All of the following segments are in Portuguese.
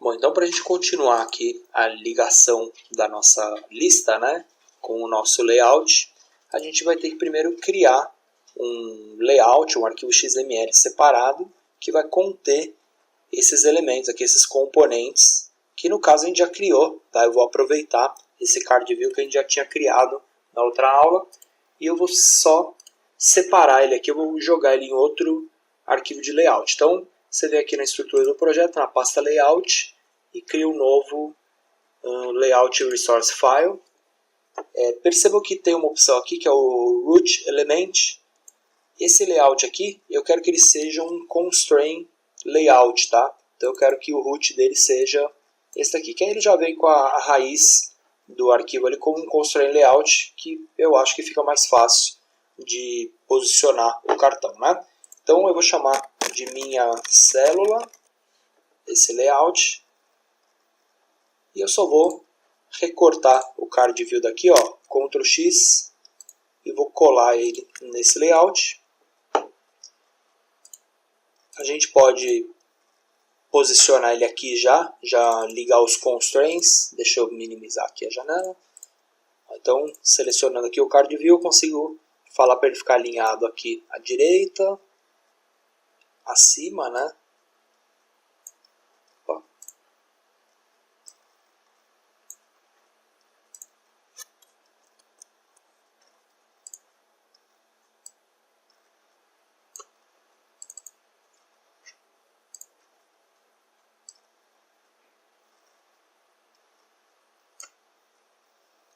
Bom, então para a gente continuar aqui a ligação da nossa lista, né, com o nosso layout, a gente vai ter que primeiro criar um layout, um arquivo XML separado, que vai conter esses elementos aqui, esses componentes, que no caso a gente já criou, tá? Eu vou aproveitar esse card view que a gente já tinha criado na outra aula, e eu vou só separar ele aqui, eu vou jogar ele em outro arquivo de layout. Então, você vem aqui na estrutura do projeto, na pasta layout, e cria um novo layout resource file. Percebam que tem uma opção aqui que é o root element. Esse layout aqui, eu quero que ele seja um constraint layout, tá? Então eu quero que o root dele seja esse daqui, que aí ele já vem com a raiz do arquivo ali como um constraint layout, que eu acho que fica mais fácil de posicionar o cartão, né? Então eu vou chamar de minha célula esse layout e eu só vou recortar o card view daqui, ó, Ctrl X, e vou colar ele nesse layout. A gente pode posicionar ele aqui já ligar os constraints. Deixa eu minimizar aqui a janela. Então, selecionando aqui o card view, eu consigo falar para ele ficar alinhado aqui à direita, acima, né? Opa.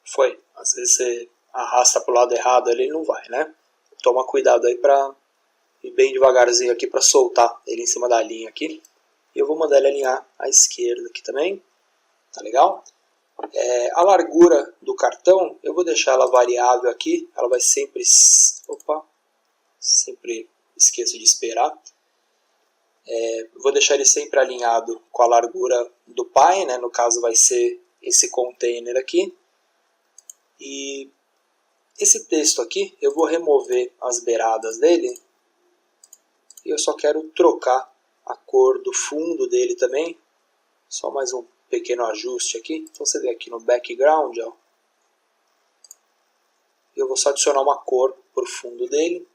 Foi. Às vezes você arrasta para o lado errado ali, ele não vai, né? Toma cuidado aí para ir bem devagarzinho aqui para soltar ele em cima da linha aqui. E eu vou mandar ele alinhar à esquerda aqui também. Tá legal? A largura do cartão, eu vou deixar ela variável aqui. Ela vai sempre... Opa! Sempre esqueço de esperar. Vou deixar ele sempre alinhado com a largura do pai, né? No caso vai ser esse container aqui. E esse texto aqui, eu vou remover as beiradas dele. E eu só quero trocar a cor do fundo dele também. Só mais um pequeno ajuste aqui. Então você vê aqui no background, ó. Eu vou só adicionar uma cor para o fundo dele.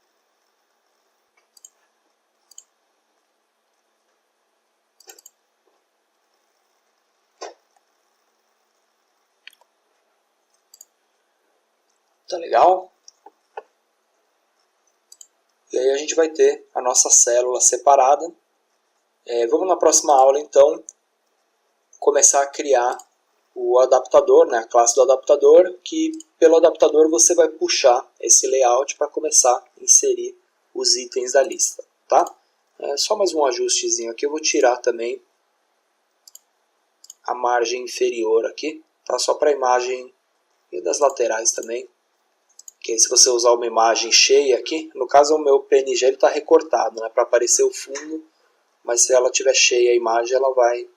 Tá legal? E aí a gente vai ter a nossa célula separada. Vamos na próxima aula, então, começar a criar o adaptador, né, a classe do adaptador, que pelo adaptador você vai puxar esse layout para começar a inserir os itens da lista. Tá? Só mais um ajustezinho aqui, eu vou tirar também a margem inferior aqui, tá? Só para a imagem e das laterais também. Que se você usar uma imagem cheia aqui, no caso o meu PNG está recortado, né, para aparecer o fundo, mas se ela estiver cheia a imagem, ela vai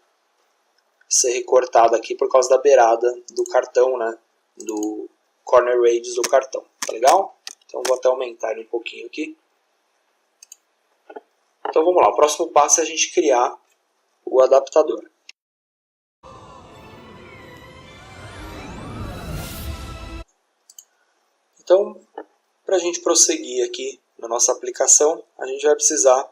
ser recortada aqui por causa da beirada do cartão, né, do corner radius do cartão, tá legal? Então vou até aumentar ele um pouquinho aqui. Então vamos lá, o próximo passo é a gente criar o adaptador. Então, para a gente prosseguir aqui na nossa aplicação, a gente vai precisar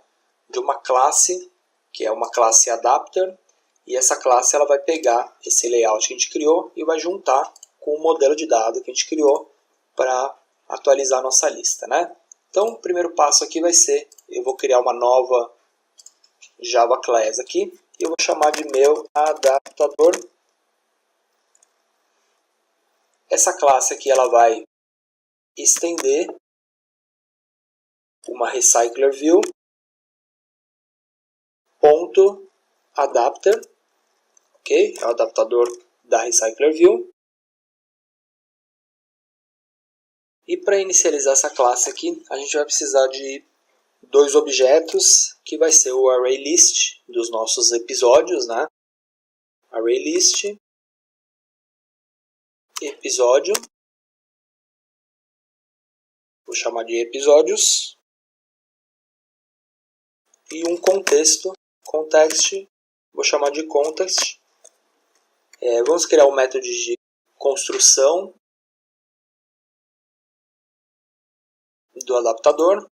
de uma classe, que é uma classe adapter, e essa classe ela vai pegar esse layout que a gente criou e vai juntar com o modelo de dado que a gente criou para atualizar a nossa lista, né? Então, o primeiro passo aqui vai ser, eu vou criar uma nova Java Class aqui, e eu vou chamar de meu adaptador. Essa classe aqui ela vai estender uma recycler view ponto adapter, ok? É o adaptador da recycler view. E para inicializar essa classe aqui, a gente vai precisar de dois objetos, que vai ser o ArrayList dos nossos episódios, né? ArrayList episódio. Vou chamar de episódios. E um contexto, context, vou chamar de context. Vamos criar um método de construção do adaptador.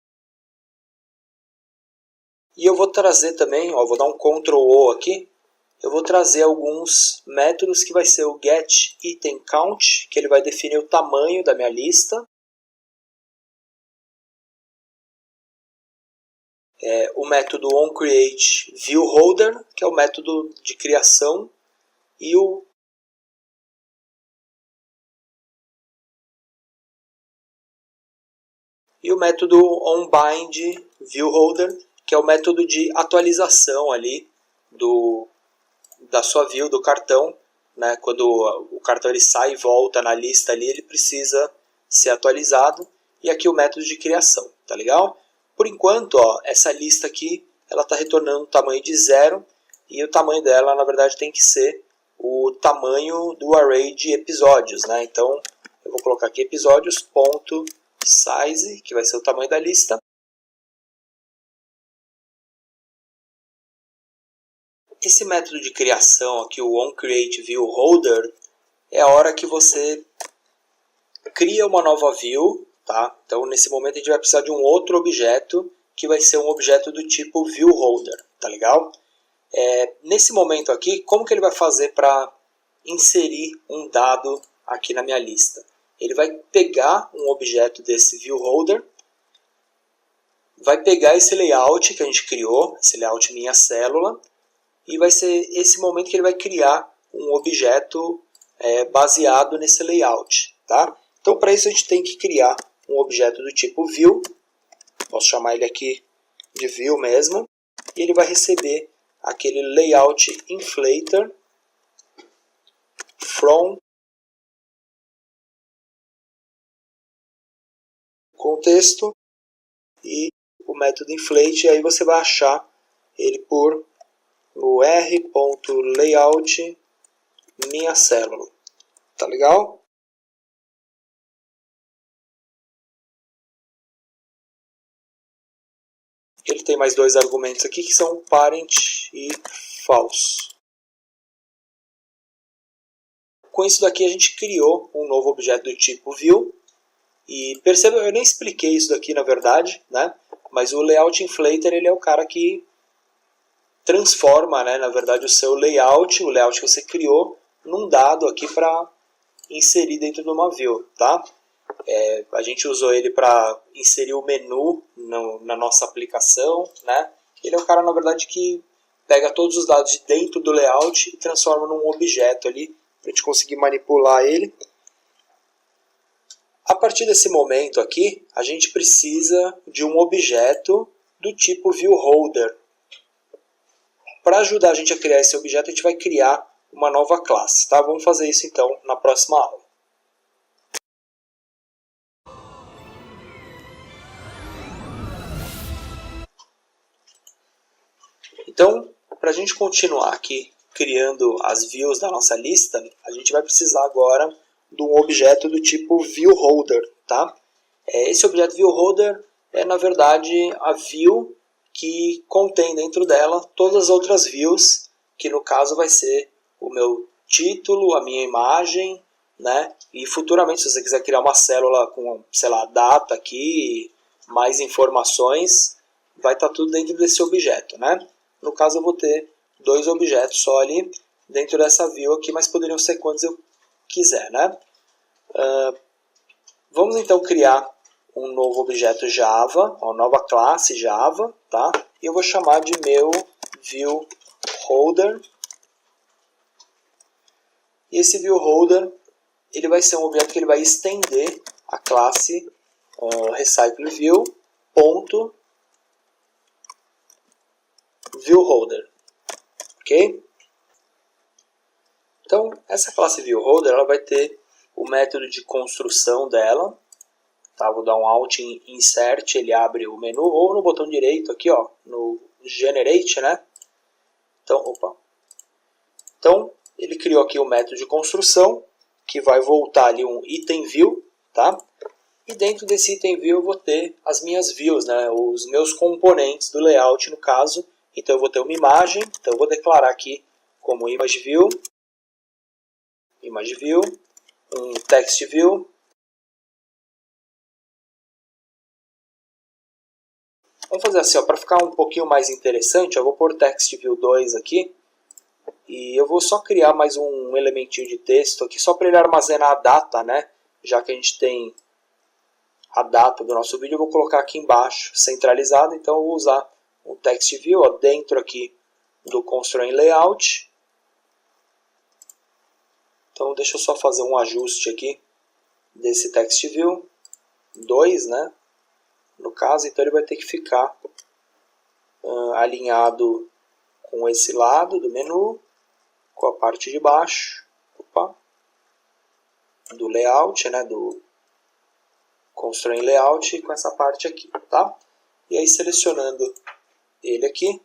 E eu vou trazer também, vou dar um Ctrl O aqui, eu vou trazer alguns métodos que vai ser o getItemCount, que ele vai definir o tamanho da minha lista. O método onCreateViewHolder, que é o método de criação, e o método onBindViewHolder, que é o método de atualização ali da sua view, do cartão, né? Quando o cartão ele sai e volta na lista ali, ele precisa ser atualizado. E aqui o método de criação, tá legal? Por enquanto, essa lista aqui, ela está retornando um tamanho de 0, e o tamanho dela, na verdade, tem que ser o tamanho do array de episódios, né? Então, eu vou colocar aqui episódios.size, que vai ser o tamanho da lista. Esse método de criação aqui, o onCreateViewHolder, é a hora que você cria uma nova view, tá? Então, nesse momento, a gente vai precisar de um outro objeto, que vai ser um objeto do tipo ViewHolder, tá legal? Nesse momento aqui, como que ele vai fazer para inserir um dado aqui na minha lista? Ele vai pegar um objeto desse ViewHolder, vai pegar esse layout que a gente criou, esse layout minha célula, e vai ser esse momento que ele vai criar um objeto baseado nesse layout, tá? Então, para isso, a gente tem que criar um objeto do tipo view, posso chamar ele aqui de view mesmo, e ele vai receber aquele layout inflator from contexto e o método inflate, e aí você vai achar ele por o r.layout minha célula, tá legal? Ele tem mais dois argumentos aqui que são parent e false. Com isso daqui a gente criou um novo objeto do tipo view. E perceba, eu nem expliquei isso daqui na verdade, né? Mas o layout inflator ele é o cara que transforma, né, na verdade, o seu layout, o layout que você criou, num dado aqui para inserir dentro de uma view, tá? A gente usou ele para inserir o menu na nossa aplicação, né? Ele é o cara, na verdade, que pega todos os dados de dentro do layout e transforma num objeto ali, para a gente conseguir manipular ele. A partir desse momento aqui, a gente precisa de um objeto do tipo ViewHolder. Para ajudar a gente a criar esse objeto, a gente vai criar uma nova classe, tá? Vamos fazer isso então na próxima aula. Então, para a gente continuar aqui criando as views da nossa lista, a gente vai precisar agora de um objeto do tipo ViewHolder, tá? Esse objeto ViewHolder é, na verdade, a view que contém dentro dela todas as outras views, que no caso vai ser o meu título, a minha imagem, né? E futuramente, se você quiser criar uma célula com, sei lá, data aqui, mais informações, vai estar tudo dentro desse objeto, né? No caso, eu vou ter dois objetos só ali dentro dessa view aqui, mas poderiam ser quantos eu quiser, né? Vamos então criar um novo objeto Java, uma nova classe Java, tá? E eu vou chamar de meu ViewHolder. E esse ViewHolder, ele vai ser um objeto que ele vai estender a classe recycleView.ViewHolder, ok? Então, essa classe ViewHolder, ela vai ter o método de construção dela, tá? Vou dar um Alt em Insert, ele abre o menu, ou no botão direito aqui, ó, no Generate, né? Então, ele criou aqui o método de construção, que vai voltar ali um item view, tá? E dentro desse item view eu vou ter as minhas views, né? Os meus componentes do layout, no caso. Então eu vou ter uma imagem, então eu vou declarar aqui como image view. image view, um text view. Vamos fazer assim, para ficar um pouquinho mais interessante, eu vou pôr text view 2 aqui. E eu vou só criar mais um elementinho de texto aqui, só para ele armazenar a data, né? Já que a gente tem a data do nosso vídeo, eu vou colocar aqui embaixo, centralizado. Então eu vou usar o text view ó, dentro aqui do constraint layout. Então deixa eu só fazer um ajuste aqui desse text view 2, né? No caso, então ele vai ter que ficar alinhado com esse lado do menu, com a parte de baixo, do layout, né? Do constraint layout e com essa parte aqui, tá? E aí selecionando ele aqui,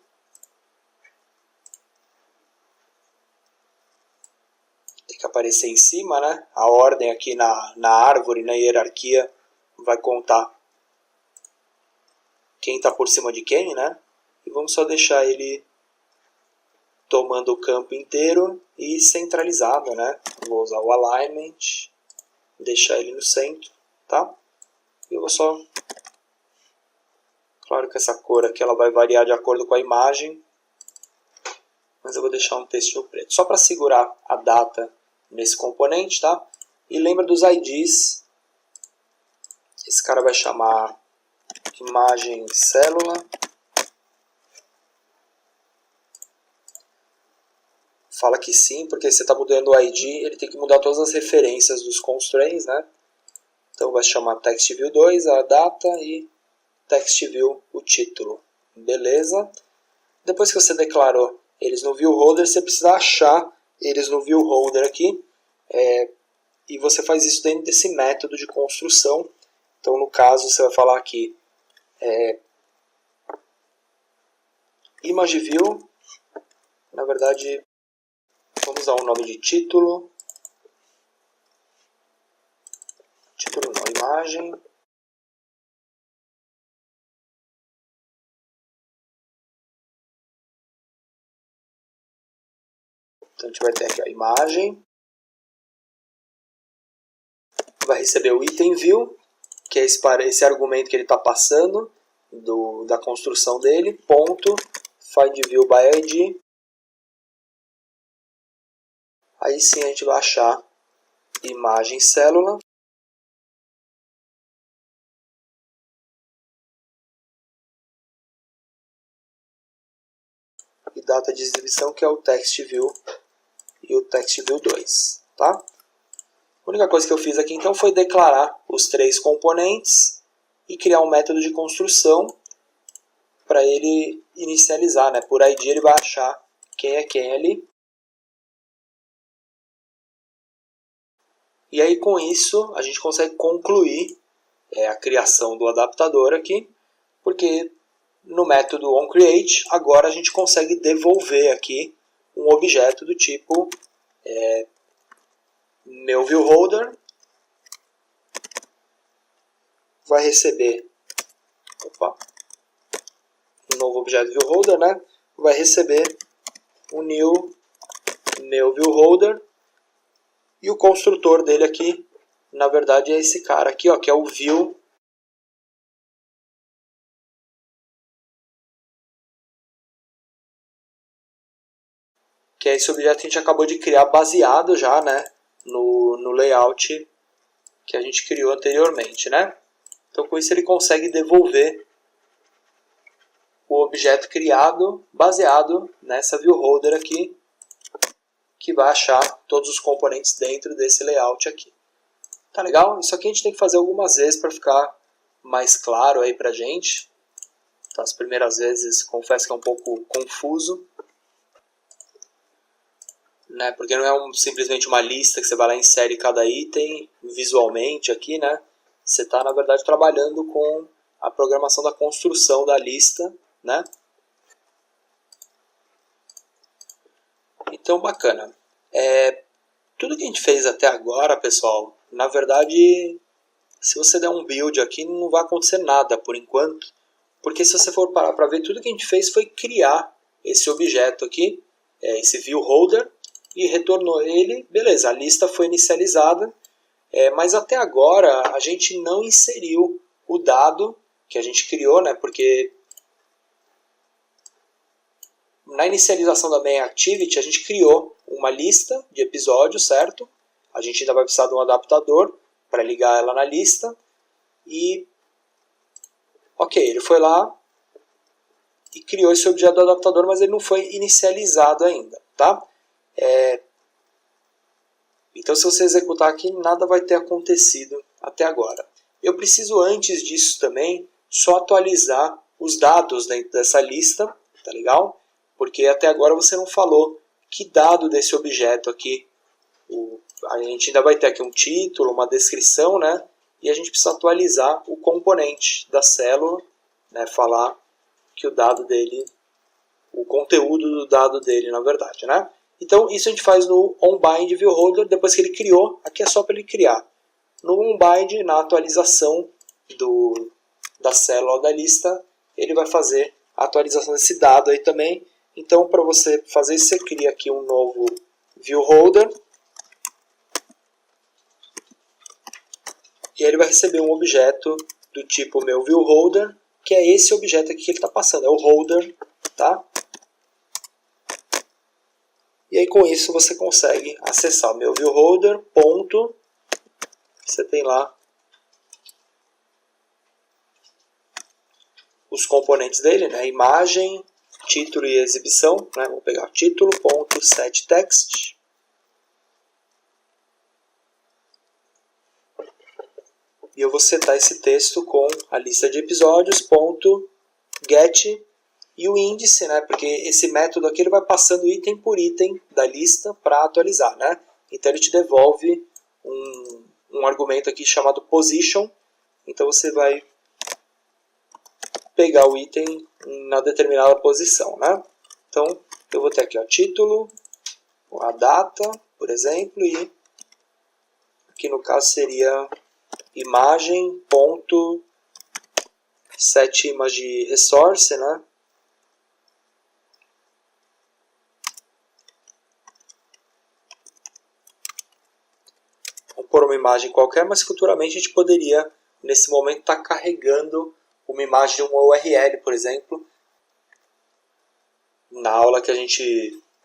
tem que aparecer em cima, né? A ordem aqui na árvore, na hierarquia, vai contar quem está por cima de quem, né? E vamos só deixar ele tomando o campo inteiro e centralizado, né? Vou usar o alignment, deixar ele no centro, tá? E eu vou só... Claro que essa cor aqui ela vai variar de acordo com a imagem, mas eu vou deixar um textinho preto, só para segurar a data nesse componente, tá? E lembra dos IDs, esse cara vai chamar imagem célula, fala que sim, porque você está mudando o ID, ele tem que mudar todas as referências dos constraints, né? Então vai chamar TextView2, a data, e TextView, o título. Beleza? Depois que você declarou eles no ViewHolder, você precisa achar eles no ViewHolder aqui, e você faz isso dentro desse método de construção. Então no caso você vai falar aqui ImageView, na verdade vamos usar o nome de título, não, imagem, então a gente vai ter aqui a imagem, vai receber o item view, que é esse argumento que ele está passando da construção dele, ponto, find view by ID. Aí sim a gente vai achar imagem célula. E data de exibição, que é o TextView e o TextView2. Tá? A única coisa que eu fiz aqui então foi declarar os três componentes e criar um método de construção para ele inicializar, né? Por ID ele vai achar quem é quem ali. E aí com isso a gente consegue concluir a criação do adaptador aqui, porque no método onCreate agora a gente consegue devolver aqui um objeto do tipo meu ViewHolder vai receber um novo objeto ViewHolder, né? Vai receber o new meu ViewHolder e o construtor dele aqui, na verdade é esse cara aqui, ó, que é o view que é esse objeto que a gente acabou de criar baseado já, né, no layout que a gente criou anteriormente, né? Então com isso ele consegue devolver o objeto criado baseado nessa ViewHolder aqui, que vai achar todos os componentes dentro desse layout aqui. Tá legal? Isso aqui a gente tem que fazer algumas vezes para ficar mais claro aí pra gente. Então, as primeiras vezes confesso que é um pouco confuso, né? Porque não é simplesmente uma lista que você vai lá e insere cada item visualmente aqui, né? Você está, na verdade, trabalhando com a programação da construção da lista, né? Então, bacana. Tudo que a gente fez até agora, pessoal, na verdade, se você der um build aqui, não vai acontecer nada por enquanto. Porque se você for parar para ver, tudo que a gente fez foi criar esse objeto aqui, esse ViewHolder, e retornou ele. Beleza, a lista foi inicializada, mas até agora a gente não inseriu o dado que a gente criou, né? Porque na inicialização da main activity a gente criou uma lista de episódios, certo? A gente ainda vai precisar de um adaptador para ligar ela na lista. E, ok, ele foi lá e criou esse objeto do adaptador, mas ele não foi inicializado ainda, tá? Então, se você executar aqui, nada vai ter acontecido até agora. Eu preciso, antes disso também, só atualizar os dados dentro dessa lista, tá legal? Porque até agora você não falou que dado desse objeto aqui. A gente ainda vai ter aqui um título, uma descrição, né? E a gente precisa atualizar o componente da célula, né? Falar que o dado dele, o conteúdo do dado dele, na verdade, né? Então, isso a gente faz no onBind viewHolder, depois que ele criou, aqui é só para ele criar. No onBind, na atualização da célula da lista, ele vai fazer a atualização desse dado aí também. Então, para você fazer isso, você cria aqui um novo viewHolder. E aí ele vai receber um objeto do tipo meu viewHolder, que é esse objeto aqui que ele está passando, é o holder, tá? E aí com isso você consegue acessar o meu viewHolder, ponto, você tem lá os componentes dele, né? Imagem, título e exibição, né? Vou pegar título.setText. E eu vou setar esse texto com a lista de episódios, ponto, get, e o índice, né? Porque esse método aqui ele vai passando item por item da lista para atualizar, né? Então ele te devolve um argumento aqui chamado position. Então você vai pegar o item na determinada posição, né? Então eu vou ter aqui o título, a data, por exemplo, e aqui no caso seria imagem, ponto, setImageResource, né? Vamos pôr uma imagem qualquer, mas futuramente a gente poderia, nesse momento, estar carregando uma imagem de uma URL, por exemplo. Na aula que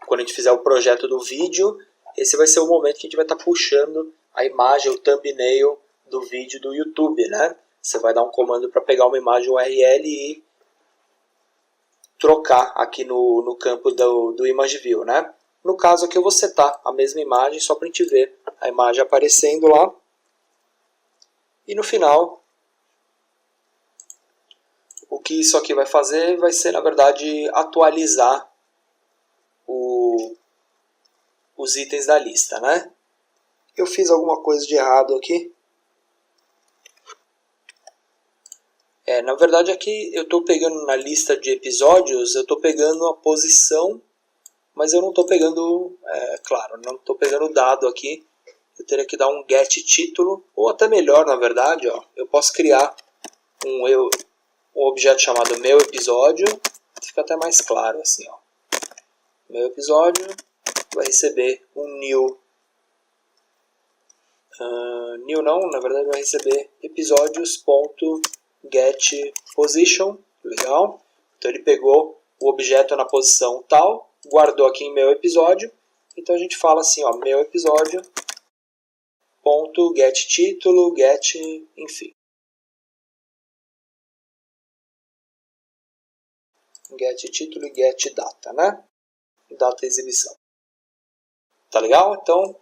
quando a gente fizer o projeto do vídeo, esse vai ser o momento que a gente vai estar puxando a imagem, o thumbnail do vídeo do YouTube, né? Você vai dar um comando para pegar uma imagem URL e trocar aqui no campo do Image View, né? No caso aqui eu vou setar a mesma imagem só para a gente ver a imagem aparecendo lá. E no final, o que isso aqui vai fazer vai ser, na verdade, atualizar os itens da lista, né? Eu fiz alguma coisa de errado aqui. Na verdade aqui eu estou pegando na lista de episódios, eu estou pegando a posição, mas eu não estou pegando, claro, não estou pegando o dado aqui. Eu teria que dar um get título, ou até melhor, na verdade, ó, eu posso criar um objeto chamado meu episódio, fica até mais claro assim, ó. Meu episódio vai receber um new não, na verdade vai receber episódios.getPosition, legal? Então ele pegou o objeto na posição tal, guardou aqui em meu episódio, então a gente fala assim, ó, meu episódio ponto get título, get, enfim. Get título e get data, né? Data exibição. Tá legal? Então,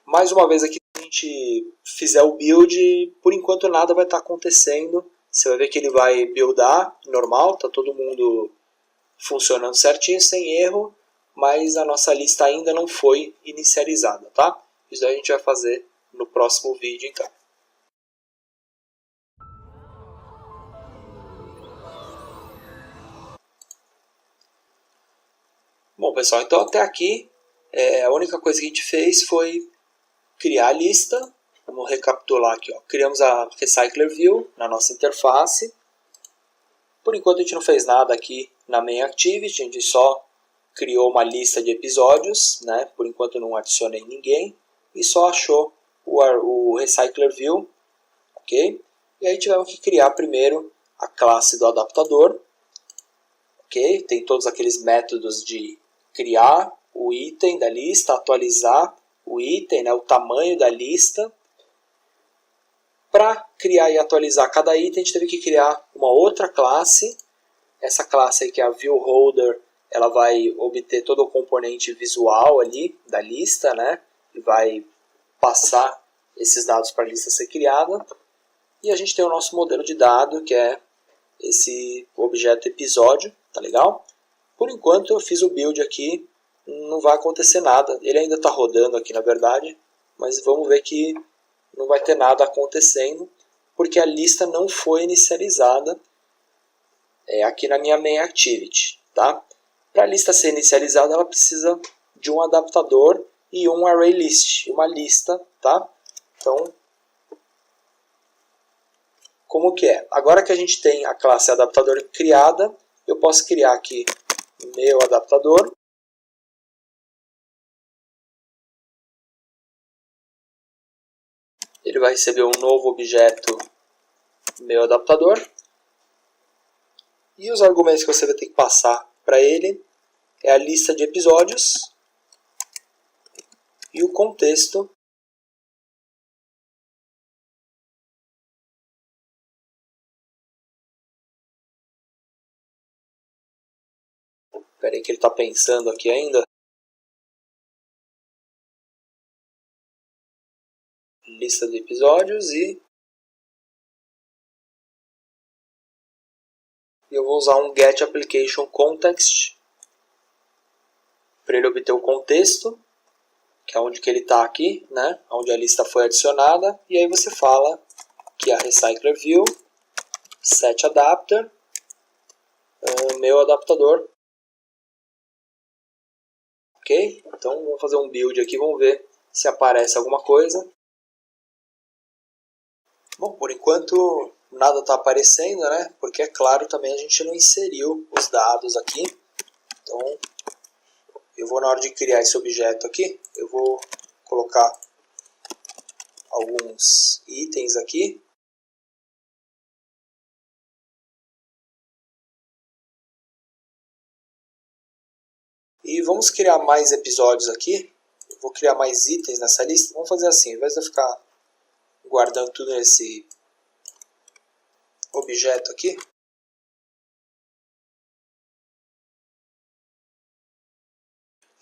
mais uma vez aqui, se a gente fizer o build, por enquanto nada vai estar acontecendo. Você vai ver que ele vai buildar, normal, tá todo mundo funcionando certinho, sem erro, mas a nossa lista ainda não foi inicializada, tá? Isso daí a gente vai fazer no próximo vídeo, então. Bom, pessoal, então até aqui a única coisa que a gente fez foi criar a lista. Vamos recapitular aqui, ó. Criamos a Recycler View na nossa interface. Por enquanto a gente não fez nada aqui na main activity, a gente só criou uma lista de episódios, né? Por enquanto não adicionei ninguém, e só achou o Recycler View, ok? E aí tivemos que criar primeiro a classe do adaptador, ok? Tem todos aqueles métodos de criar o item da lista, atualizar o item, né? O tamanho da lista. Para criar e atualizar cada item, a gente teve que criar uma outra classe. Essa classe aí, que é a ViewHolder, ela vai obter todo o componente visual ali da lista, né? E vai passar esses dados para a lista ser criada. E a gente tem o nosso modelo de dado, que é esse objeto episódio, tá legal? Por enquanto eu fiz o build aqui, não vai acontecer nada. Ele ainda está rodando aqui, na verdade, mas vamos ver que não vai ter nada acontecendo, porque a lista não foi inicializada aqui na minha main activity, tá? Para a lista ser inicializada, ela precisa de um adaptador e um array list, uma lista, tá? Então, como que é? Agora que a gente tem a classe adaptador criada, eu posso criar aqui meu adaptador. Ele vai receber um novo objeto meu adaptador. E os argumentos que você vai ter que passar para ele é a lista de episódios e o contexto Espera aí que ele está pensando aqui ainda. Lista de episódios e eu vou usar um getApplicationContext para ele obter o contexto, que é onde que ele está aqui, né? Onde a lista foi adicionada, e aí você fala que a Recycler View setAdapter, meu adaptador, ok? Então vamos fazer um build aqui, vamos ver se aparece alguma coisa. Bom, por enquanto nada está aparecendo, né? Porque é claro também a gente não inseriu os dados aqui. Então eu vou, na hora de criar esse objeto aqui, eu vou colocar alguns itens aqui. E vamos criar mais episódios aqui. Eu vou criar mais itens nessa lista. Vamos fazer assim, ao invés de eu ficar guardando tudo nesse objeto aqui,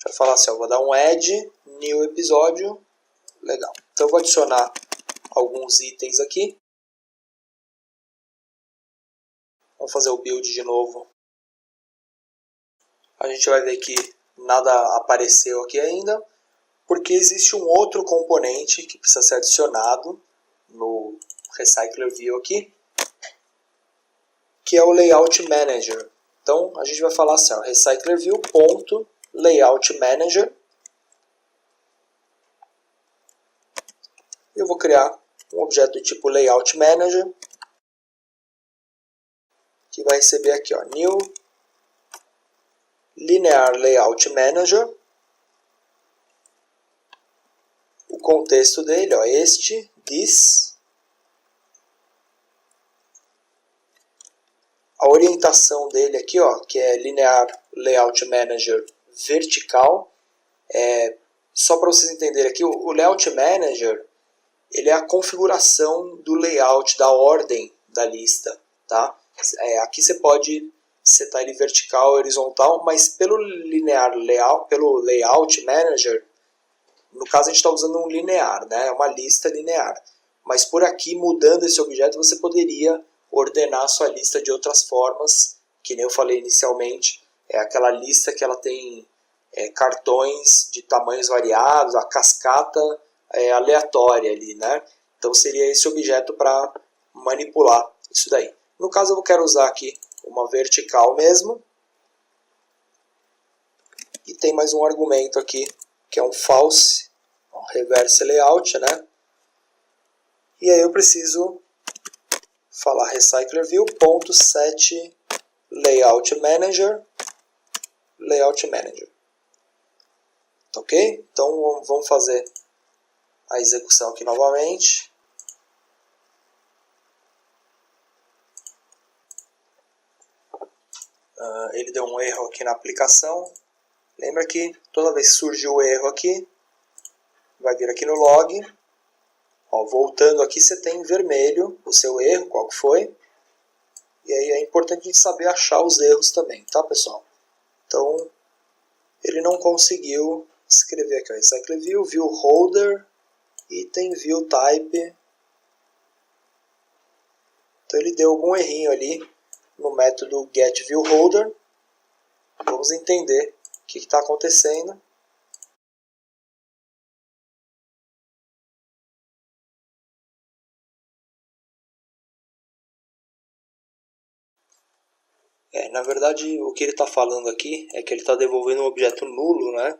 vai falar assim, eu vou dar um add, new episódio, legal. Então eu vou adicionar alguns itens aqui. Vamos fazer o build de novo. A gente vai ver que nada apareceu aqui ainda, porque existe um outro componente que precisa ser adicionado no Recycler View aqui, que é o Layout Manager. Então a gente vai falar assim, Recycler View.Layout Manager. Eu vou criar um objeto do tipo Layout Manager, que vai receber aqui, New Linear Layout Manager. O contexto dele, this. A orientação dele aqui, que é Linear Layout Manager vertical. Só para vocês entenderem aqui, o Layout Manager ele é a configuração do layout, da ordem da lista. Tá? Aqui você pode setar ele vertical, horizontal, mas pelo Linear Layout, pelo Layout Manager, no caso a gente está usando um linear, né? Uma lista linear. Mas por aqui, mudando esse objeto, você poderia ordenar a sua lista de outras formas, que nem eu falei inicialmente, é aquela lista que ela tem cartões de tamanhos variados, a cascata aleatória ali, né? Então seria esse objeto para manipular isso daí. No caso eu quero usar aqui uma vertical mesmo, e tem mais um argumento aqui, que é um false, um reverse layout, né? E aí eu preciso falar recycler view.set Layout Manager, Layout Manager. Ok? Então vamos fazer a execução aqui novamente. Ele deu um erro aqui na aplicação. Lembra que toda vez que surge o erro aqui, vai vir aqui no log. Ó, voltando aqui, você tem em vermelho o seu erro, qual que foi. E aí é importante a gente saber achar os erros também, tá, pessoal? Então, ele não conseguiu escrever aqui, ó, Recycle View, View Holder, Item View Type. Então ele deu algum errinho ali no método getViewHolder. Vamos entender o que está acontecendo. Na verdade, o que ele está falando aqui é que ele está devolvendo um objeto nulo, né?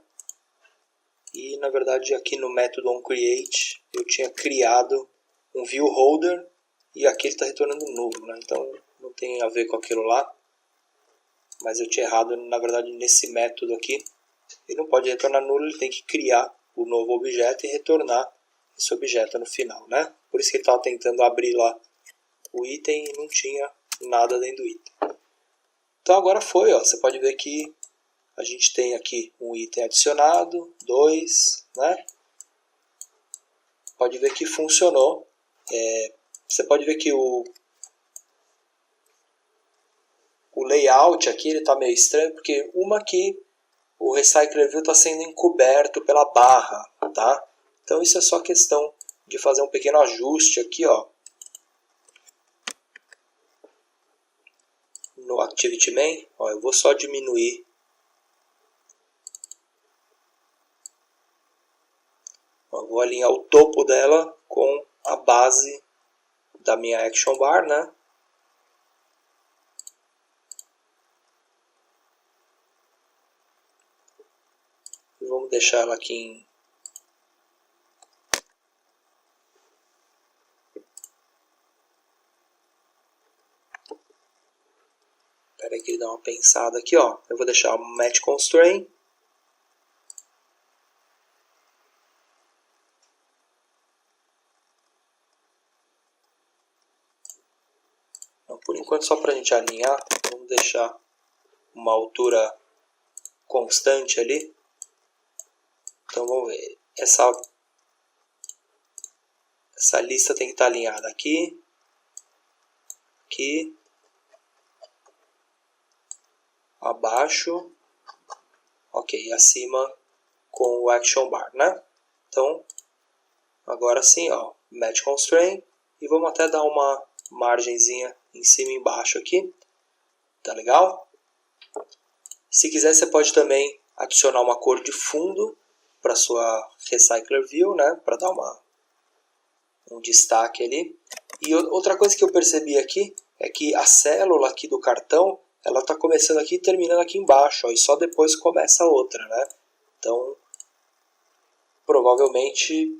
E na verdade aqui no método onCreate eu tinha criado um viewHolder e aqui ele está retornando nulo, né? Então não tem a ver com aquilo lá. Mas eu tinha errado, na verdade, nesse método aqui. Ele não pode retornar nulo, ele tem que criar o novo objeto e retornar esse objeto no final, né? Por isso que ele estava tentando abrir lá o item e não tinha nada dentro do item. Então agora foi, ó, você pode ver que a gente tem aqui um item adicionado, 2, né? Pode ver que funcionou. Você pode ver que o layout aqui está meio estranho, porque aqui o Recycler View está sendo encoberto pela barra, tá? Então isso é só questão de fazer um pequeno ajuste aqui, ó, no ActivityMain. Ó, eu vou só diminuir. Ó, vou alinhar o topo dela com a base da minha Action Bar, né? E vamos deixar ela aqui em... Espera aí que ele dá uma pensada aqui, ó. Eu vou deixar o Match Constraint. Então, por enquanto, só para a gente alinhar, vamos deixar uma altura constante ali. Então vamos ver. Essa lista tem que estar alinhada aqui, aqui, abaixo, ok, e acima com o Action Bar, né? Então, agora sim, ó, Match Constraint, e vamos até dar uma margenzinha em cima e embaixo aqui, tá legal? Se quiser, você pode também adicionar uma cor de fundo para sua Recycler View, né? Para dar um destaque ali. E outra coisa que eu percebi aqui é que a célula aqui do cartão, ela está começando aqui e terminando aqui embaixo, ó, e só depois começa a outra, né? Então, provavelmente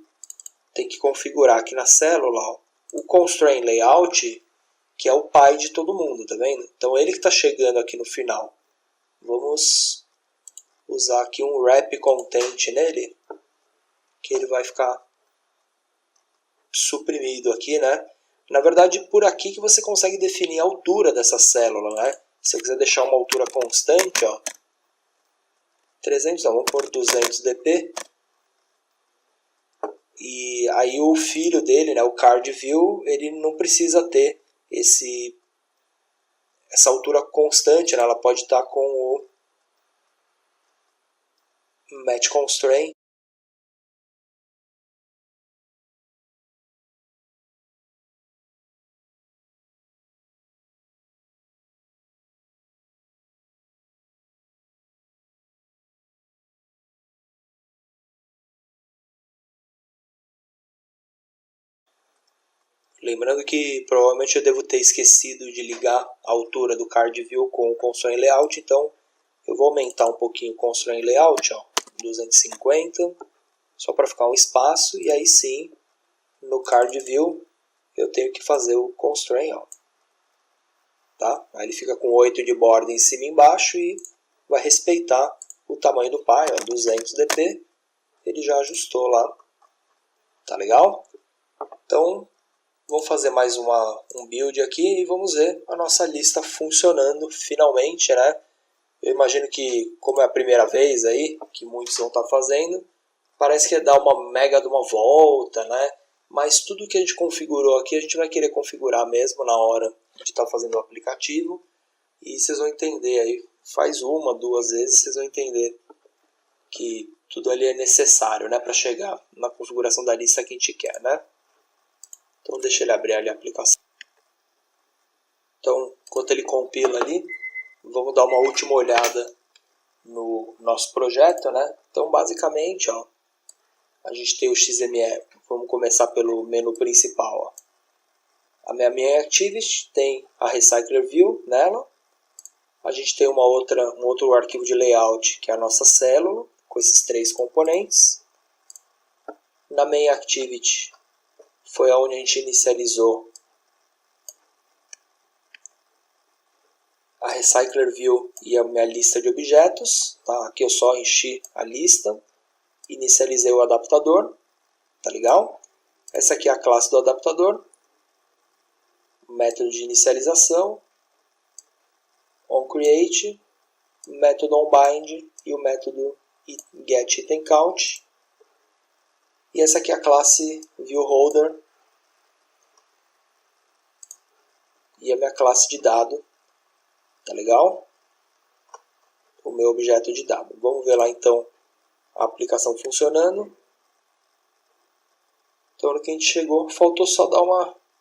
tem que configurar aqui na célula, ó, o Constraint Layout, que é o pai de todo mundo, tá vendo? Então ele que está chegando aqui no final. Vamos usar aqui um Wrap Content nele, que ele vai ficar suprimido aqui, né? Na verdade, por aqui que você consegue definir a altura dessa célula, né? Se eu quiser deixar uma altura constante, ó, 300, não, vamos pôr 200 dp. E aí o filho dele, né, o Card View, ele não precisa ter essa altura constante, né? Ela pode estar com o Match Constraint. Lembrando que provavelmente eu devo ter esquecido de ligar a altura do Card View com o Constraint Layout, então eu vou aumentar um pouquinho o Constraint Layout, ó, 250, só para ficar um espaço, e aí sim, no Card View, eu tenho que fazer o Constraint, ó. tá? Aí ele fica com 8 de borda em cima e embaixo e vai respeitar o tamanho do pai, ó, 200 dp. Ele já ajustou lá, tá legal? Então, vamos fazer mais um build aqui e vamos ver a nossa lista funcionando finalmente, né? Eu imagino que, como é a primeira vez aí, que muitos vão estar fazendo, parece que é dar uma mega de uma volta, né? Mas tudo que a gente configurou aqui, a gente vai querer configurar mesmo na hora de estar fazendo o aplicativo. E vocês vão entender aí, faz uma, duas vezes, vocês vão entender que tudo ali é necessário, né? Para chegar na configuração da lista que a gente quer, né? Então deixa ele abrir ali a aplicação. Então, enquanto ele compila ali, vamos dar uma última olhada no nosso projeto, né? Então, basicamente, ó, a gente tem o XML. Vamos começar pelo menu principal. Ó. A minha Activity tem a Recycler View nela. A gente tem um outro arquivo de layout, que é a nossa célula, com esses 3 componentes. Na Main Activity foi onde a gente inicializou a Recycler View e a minha lista de objetos. Tá? Aqui eu só enchi a lista, inicializei o adaptador, tá legal? Essa aqui é a classe do adaptador, o método de inicialização, onCreate, método onBind e o método getItemCount. E essa aqui é a classe ViewHolder e a minha classe de dado. Tá legal? O meu objeto de dado. Vamos ver lá então a aplicação funcionando. Então, no que a gente chegou, faltou só dar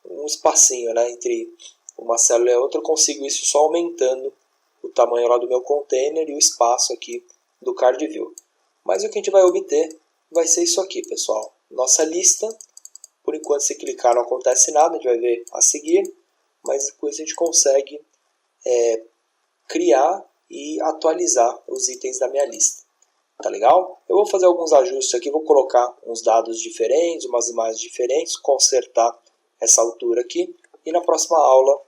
um espacinho, né, entre uma célula e a outra. Eu consigo isso só aumentando o tamanho lá do meu container e o espaço aqui do card view. Mas o que a gente vai obter vai ser isso aqui, pessoal. Nossa lista. Por enquanto, se clicar não acontece nada, a gente vai ver a seguir. Mas com isso a gente consegue criar e atualizar os itens da minha lista. Tá legal? Eu vou fazer alguns ajustes aqui, vou colocar uns dados diferentes, umas imagens diferentes, consertar essa altura aqui. E na próxima aula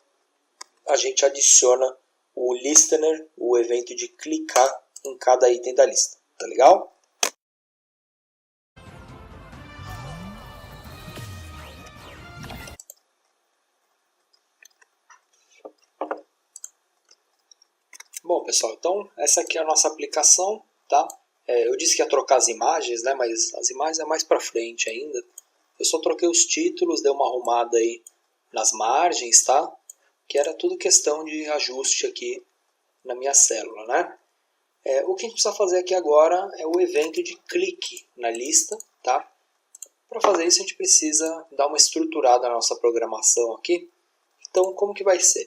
a gente adiciona o listener, o evento de clicar em cada item da lista. Tá legal? Bom, pessoal, então essa aqui é a nossa aplicação, tá? Eu disse que ia trocar as imagens, né? Mas as imagens é mais para frente ainda. Eu só troquei os títulos, dei uma arrumada aí nas margens, tá? Que era tudo questão de ajuste aqui na minha célula, né? O que a gente precisa fazer aqui agora é o evento de clique na lista, tá? Para fazer isso a gente precisa dar uma estruturada na nossa programação aqui. Então, como que vai ser?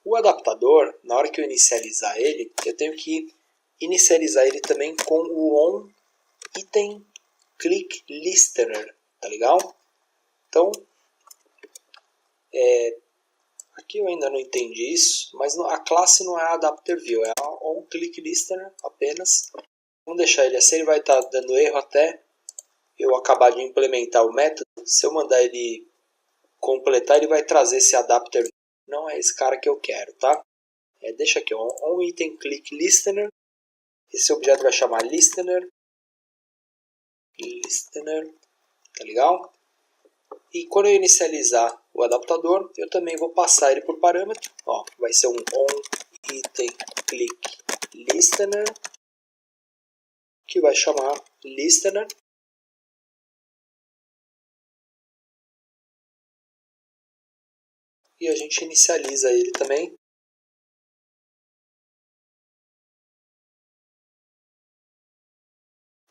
O adaptador, na hora que eu inicializar ele, eu tenho que inicializar ele também com o onItemClickListener, tá legal? Então, aqui eu ainda não entendi isso, mas a classe não é a AdapterView, é a onClickListener apenas. Vamos deixar ele assim, ele vai estar dando erro até eu acabar de implementar o método. Se eu mandar ele completar, ele vai trazer esse adapter. Não é esse cara que eu quero, tá? Deixa aqui, onItemClickListener. Esse objeto vai chamar listener, tá legal? E quando eu inicializar o adaptador, eu também vou passar ele por parâmetro. Ó, vai ser um onItemClickListener, que vai chamar listener. E a gente inicializa ele também.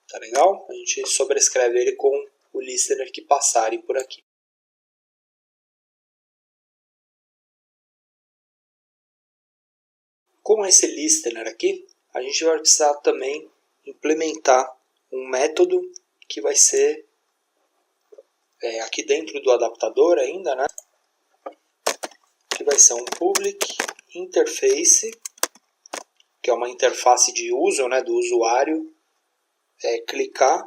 Tá legal? A gente sobrescreve ele com o listener que passarem por aqui. Com esse listener aqui, a gente vai precisar também implementar um método que vai ser aqui dentro do adaptador ainda, né? Que vai ser um public interface, que é uma interface de uso, né, do usuário, clicar,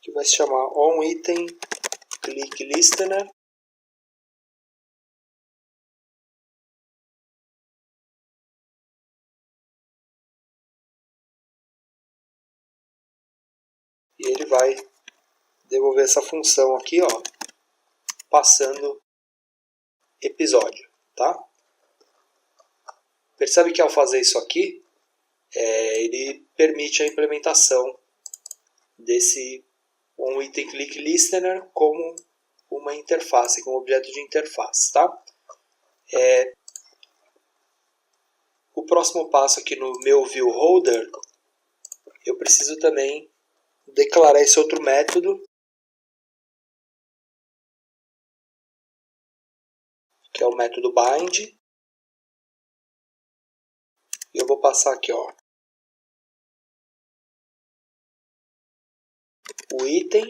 que vai se chamar onItemClickListener. e ele vai devolver essa função aqui, ó, passando episódio, tá? Percebe que ao fazer isso aqui, ele permite a implementação desse OnItemClickListener como uma interface, como objeto de interface, tá? O próximo passo aqui no meu viewHolder, eu preciso também declarar esse outro método, que é o método bind. E eu vou passar aqui, ó, o item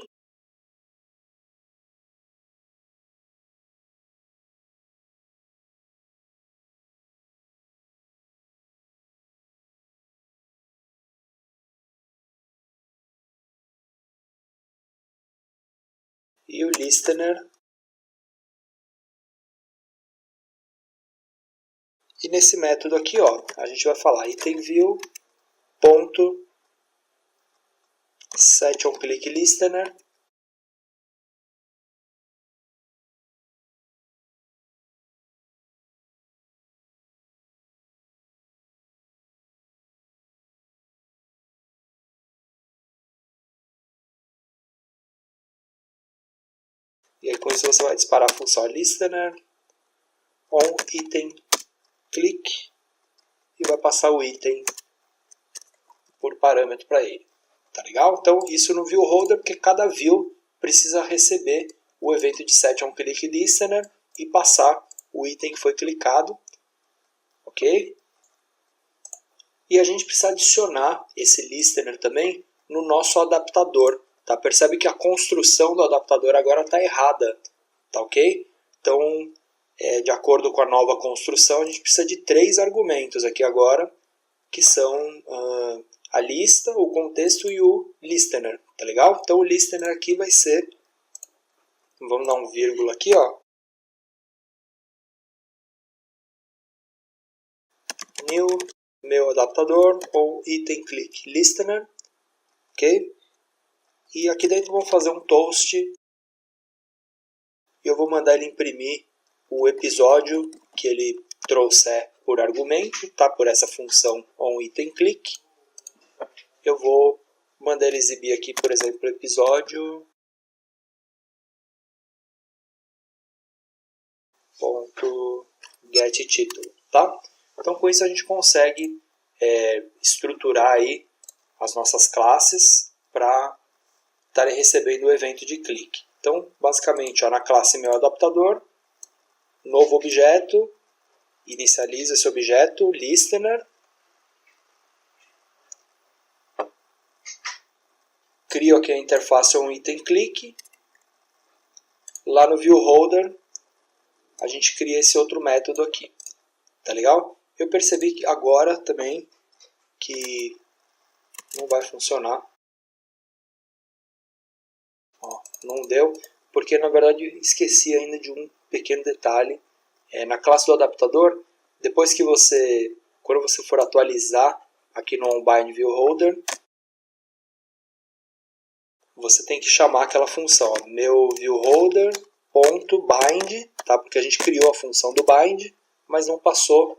e o listener. E nesse método aqui, ó, a gente vai falar itemView.setOnClickListener. E aí com isso você vai disparar a função listener onItemClick e vai passar o item por parâmetro para ele. Tá legal? Então isso no viewHolder, porque cada view precisa receber o evento de setOnClickListener e passar o item que foi clicado. Ok? E a gente precisa adicionar esse listener também no nosso adaptador. Tá? Percebe que a construção do adaptador agora está errada. Tá ok? Então, de acordo com a nova construção, a gente precisa de 3 argumentos aqui agora, que são a lista, o contexto e o listener. Tá legal? Então o listener aqui vai ser, vamos dar um vírgula aqui, ó, new meu adaptador ou itemClickListener, ok? E aqui dentro vamos fazer um toast e eu vou mandar ele imprimir o episódio que ele trouxer por argumento, tá? Por essa função onItemClick. Eu vou mandar ele exibir aqui, por exemplo, episódio .getTitle, tá? Então com isso a gente consegue estruturar aí as nossas classes para estarem recebendo o evento de clique. Então basicamente, ó, na classe meu adaptador, novo objeto, inicializa esse objeto, listener, crio aqui a interface onItemClick, lá no viewHolder a gente cria esse outro método aqui, tá legal? Eu percebi que agora também que não vai funcionar, ó, não deu, porque na verdade esqueci ainda de um pequeno detalhe. Na classe do adaptador, depois que quando você for atualizar aqui no onBind viewHolder, você tem que chamar aquela função, ó, meu viewHolder.bind, tá? Porque a gente criou a função do bind, mas não passou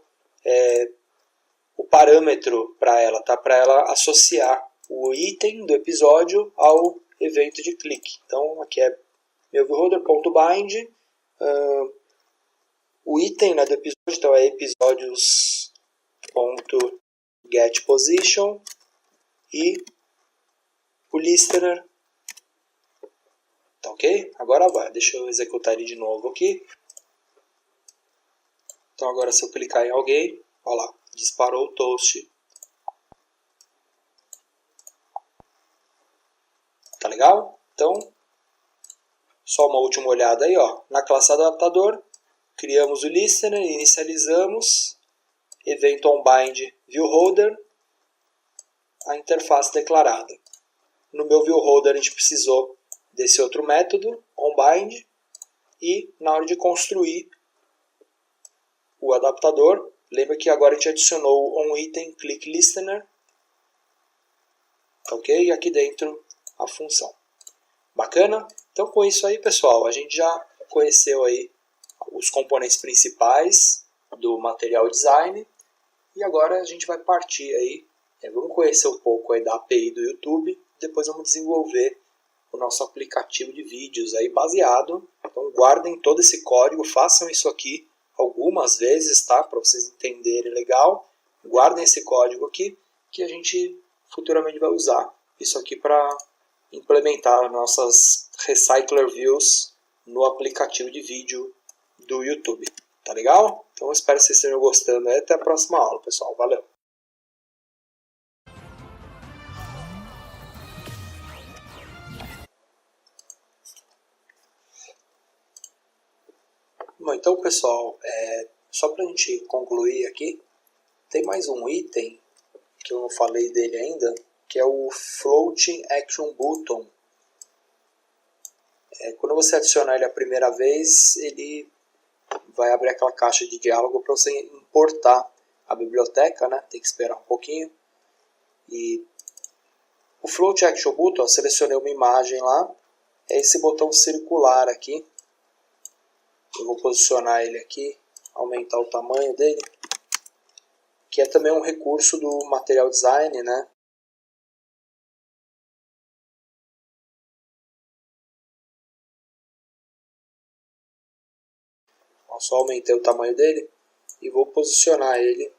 o parâmetro para ela, tá? Para ela associar o item do episódio ao evento de clique. Então aqui é meu viewHolder.bind, o item, né, do episódio, então é episódios.getPosition e o listener. Tá ok? Agora vai. Deixa eu executar ele de novo aqui. Então agora se eu clicar em alguém, olha lá, disparou o toast. Tá legal? Então, só uma última olhada aí, ó. Na classe adaptador, criamos o listener, inicializamos, evento onBind viewHolder, a interface declarada. No meu viewHolder a gente precisou desse outro método, onBind, e na hora de construir o adaptador, lembra que agora a gente adicionou o onItemClickListener, ok? E aqui dentro a função. Bacana? Então com isso aí, pessoal, a gente já conheceu aí os componentes principais do Material Design e agora a gente vai partir aí, vamos conhecer um pouco aí da API do YouTube, depois vamos desenvolver o nosso aplicativo de vídeos aí baseado. Então guardem todo esse código, façam isso aqui algumas vezes, tá? Para vocês entenderem legal. Guardem esse código aqui que a gente futuramente vai usar isso aqui para implementar nossas Recycler Views no aplicativo de vídeo do YouTube. Tá legal? Então eu espero que vocês estejam gostando. Até a próxima aula, pessoal. Valeu! Bom, então, pessoal, só para a gente concluir aqui, tem mais um item que eu não falei dele ainda, que é o Floating Action Button. Quando você adicionar ele a primeira vez, ele vai abrir aquela caixa de diálogo para você importar a biblioteca, né? Tem que esperar um pouquinho. E o Float Action Button, eu selecionei uma imagem lá, é esse botão circular aqui. Eu vou posicionar ele aqui, aumentar o tamanho dele, que é também um recurso do Material Design, né? Eu só aumentei o tamanho dele e vou posicionar ele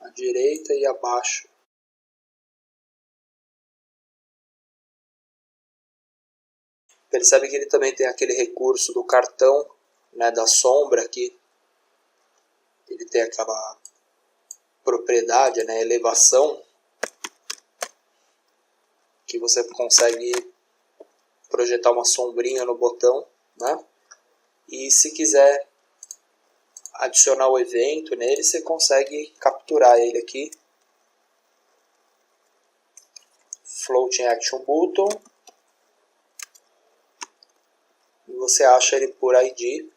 à direita e abaixo. Percebe que ele também tem aquele recurso do cartão, né, da sombra aqui. Ele tem aquela propriedade, né, elevação, que você consegue projetar uma sombrinha no botão, né? E se quiser adicionar o evento nele, você consegue capturar ele aqui. Floating Action Button. E você acha ele por ID.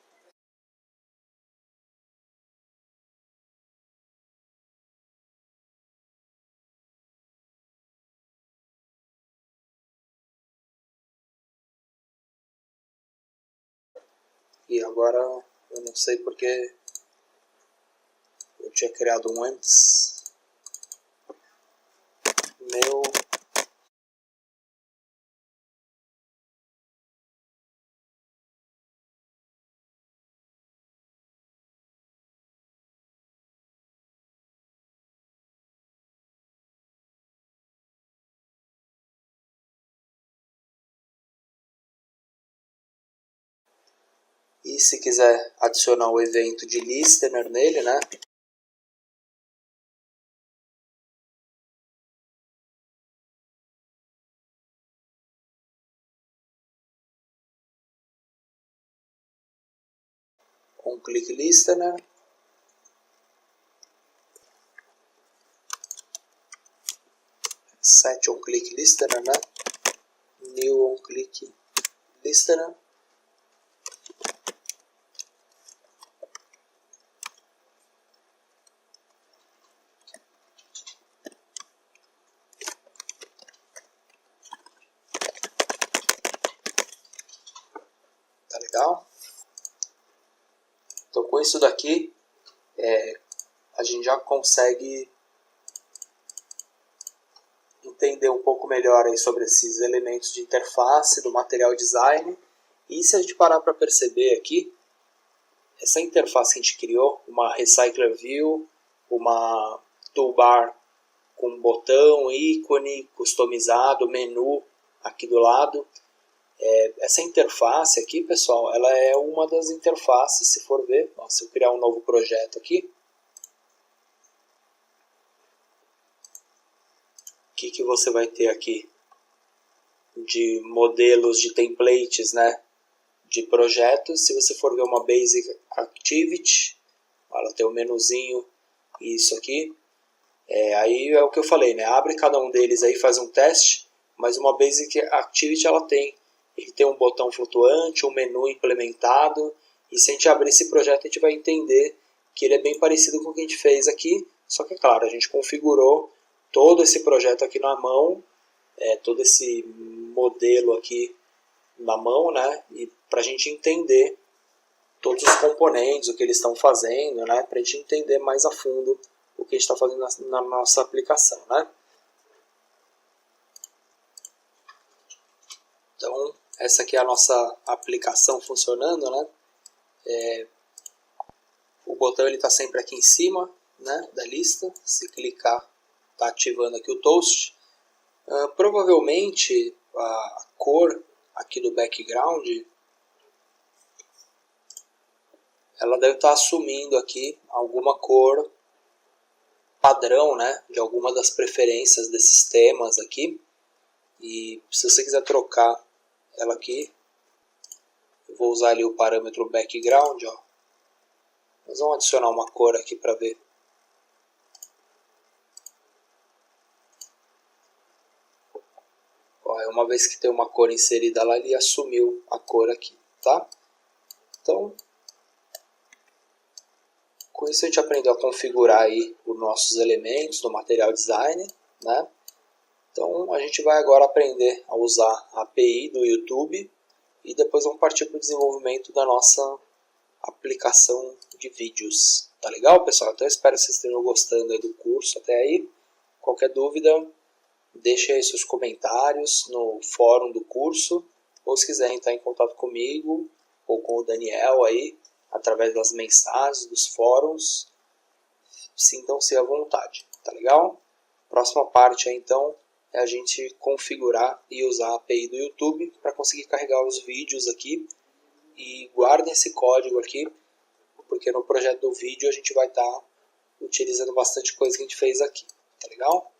E agora eu não sei porque eu tinha criado um antes. Meu E se quiser adicionar o evento de listener nele, né? On click listener. Set on click listener, né? New on click listener. Tá legal? Então com isso daqui a gente já consegue entender um pouco melhor aí sobre esses elementos de interface do Material Design. E se a gente parar para perceber aqui, essa interface que a gente criou, uma Recycler View, uma toolbar com botão, ícone, customizado, menu aqui do lado. Essa interface aqui, pessoal, ela é uma das interfaces, se for ver, ó, se eu criar um novo projeto aqui, o que você vai ter aqui? De modelos de templates, né? De projetos. Se você for ver uma Basic Activity, ela tem um menuzinho, isso aqui. Aí é o que eu falei, né? Abre cada um deles aí, faz um teste, mas uma Basic Activity ele tem um botão flutuante, um menu implementado, e se a gente abrir esse projeto a gente vai entender que ele é bem parecido com o que a gente fez aqui, Só que, é claro, a gente configurou todo esse projeto aqui na mão, todo esse modelo aqui na mão, né? E para a gente entender todos os componentes, o que eles estão fazendo, né? Para a gente entender mais a fundo o que a gente está fazendo na nossa aplicação, né? Então, essa aqui é a nossa aplicação funcionando, né? O botão está sempre aqui em cima, né, da lista. Se clicar, está ativando aqui o Toast. Provavelmente a cor aqui do background, ela deve estar assumindo aqui alguma cor padrão, né, de alguma das preferências desses temas aqui. E se você quiser trocar ela aqui, eu vou usar ali o parâmetro background, ó. Nós vamos adicionar uma cor aqui para ver. Ó, uma vez que tem uma cor inserida lá, ele assumiu a cor aqui, tá? Então, com isso a gente aprendeu a configurar aí os nossos elementos do Material Design, né? Então, a gente vai agora aprender a usar a API do YouTube e depois vamos partir para o desenvolvimento da nossa aplicação de vídeos. Tá legal, pessoal? Então, eu espero que vocês estejam gostando aí do curso até aí. Qualquer dúvida, deixe aí seus comentários no fórum do curso, ou se quiserem estar em contato comigo ou com o Daniel aí, através das mensagens dos fóruns, sintam-se à vontade, tá legal? Próxima parte aí, então, é a gente configurar e usar a API do YouTube para conseguir carregar os vídeos aqui. E guardem esse código aqui, porque no projeto do vídeo a gente vai estar utilizando bastante coisa que a gente fez aqui, tá legal?